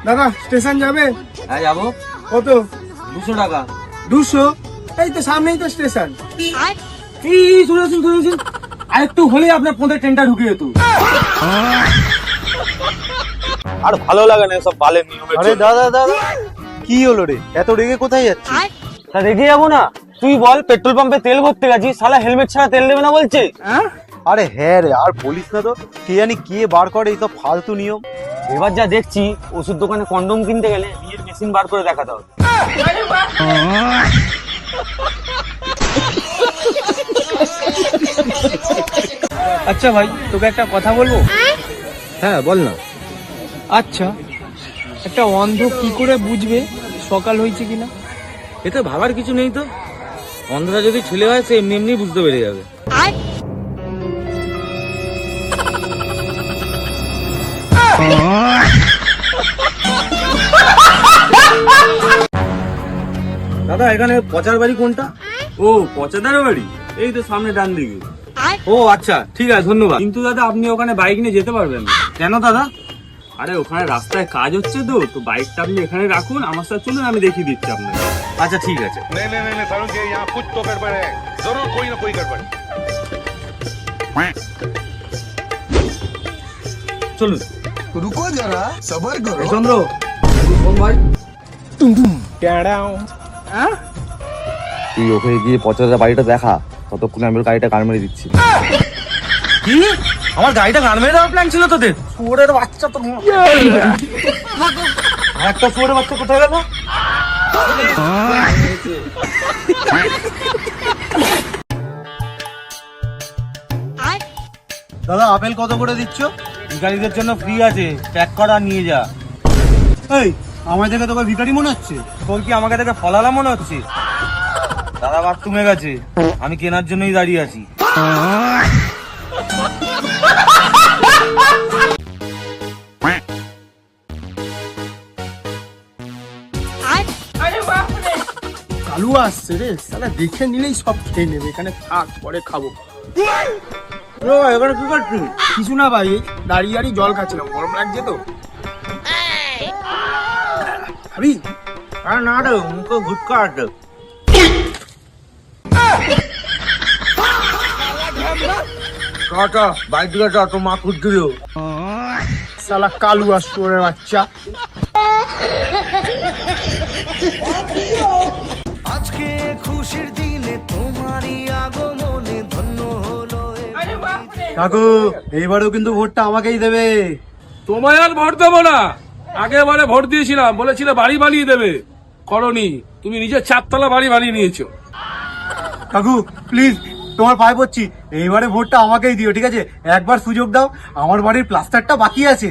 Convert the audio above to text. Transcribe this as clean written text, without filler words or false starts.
দাদা স্টেশন যাবে? হ্যাঁ যাবো। কত? 200 টাকা। 200? এই তো সামনেই তো স্টেশন। শুনেছেন আর একটু হলেই আপনার পথে ট্রেনটা ঢুকে যেত। আর ভালো লাগে না সব বালের নিয়মে। আরে দাদা দাদা কি হলো রে, এত রেগে কোথায় যাচ্ছিস? তা রেগে যাবো না? তুই বল, পেট্রোল পাম্পে তেল ভরতে গেছি, শালা হেলমেট ছাড়া তেল দেবে না বলছে। আরে হ্যাঁ রে, আর বলিস না তো, কে জানি কে বার করে এইসব ফালতু নিয়ম। এবার যা দেখছি, ওষুধ দোকানে কন্ডম কিনতে গেলে নিজের মেশিন বার করে দেখাতে হবে। আচ্ছা ভাই, তোকে একটা কথা বলবো। হ্যাঁ বল না। আচ্ছা, একটা অন্ধ কি করে বুঝবে সকাল হয়েছে কিনা? এতে ভাবার কিছু নেই তো, অন্ধরা যদি ছেলে হয় সে এমনি এমনি বুঝতে পেরে যাবে। দাদা এখানে পচার বাড়ি কোনটা? ও পচাদার বাড়ি, এই তো সামনে ডান দিকে। ও আচ্ছা ঠিক আছে, ধন্যবাদ। কিন্তু দাদা আপনি ওখানে বাইক নিয়ে যেতে পারবেন না। কেন দাদা? আরে ওখানে রাস্তায় কাজ হচ্ছে তো বাইকটা আপনি এখানে রাখুন, আমার সাথে চলুন, আমি দেখিয়ে দিচ্ছি আপনাকে। আচ্ছা ঠিক আছে। नहीं नहीं नहीं सारुण के यहाँ कुछ तो गड़बड़ है, जरूर कोई ना कोई गड़बड़। চলুন। रुको जरा सबर करो। চন্দ্র ভাই, তুই ওকে গিয়ে পচাদার বাড়িটা দেখা, ততক্ষণে আমি ওর গাড়িটা গান মেরে দিচ্ছি। কি? আমার গাড়িটা গান মেরে দেওয়ার প্ল্যান ছিল তোদের? শুয়োরের বাচ্চা তো। একটা শুয়োরের বাচ্চা কোথায় গেল? দাদা আপেল কত করে দিচ্ছ? গাড়িদের জন্য ফ্রি আছে, প্যাক করা নিয়ে যা। এই আমার দেখে তোকে ভিখারি মনে হচ্ছে? তোর কি আমাকে দেখে ফলালা মনে হচ্ছে? দাদা বাথরুমে গেছে, আমি কেনার জন্যই দাঁড়িয়ে আছি। কালু আসছে রে, সালা দেখে নিলেই সব খেয়ে নেবে। এখানে থাক, পরে খাবো। এখানে কি করছিস? কিছু না ভাই, দাঁড়িয়ে দাঁড়িয়ে জল খাচ্ছিলাম, গরম লাগছে তো। ভাবি আরে না রে, মুখে গুটকা আছে। বাইক দিকে যা, তোর মা খুঁজছিল। সালা কালু আসছে ওরে বাচ্চা। আজকে খুশির দিনে তোমারই আগমনে ধন্য হলো। কাকু এইবারেও কিন্তু ভোটটা আমাকেই দেবে। তোমায় আর ভোট দেবো না, আগেবারে ভোট দিয়েছিলাম, বলেছিলে বাড়ি বানিয়ে দেবে, করনি। তুমি নিজের 4 তলা বাড়ি বানিয়ে নিয়েছো। কাকু প্লিজ তোমার পায়ে পড়ছি, এইবারে ভোটটা আমাকেই দিও, ঠিক আছে? একবার সুযোগ দাও, আমার বাড়ির প্লাস্টারটা বাকি আছে।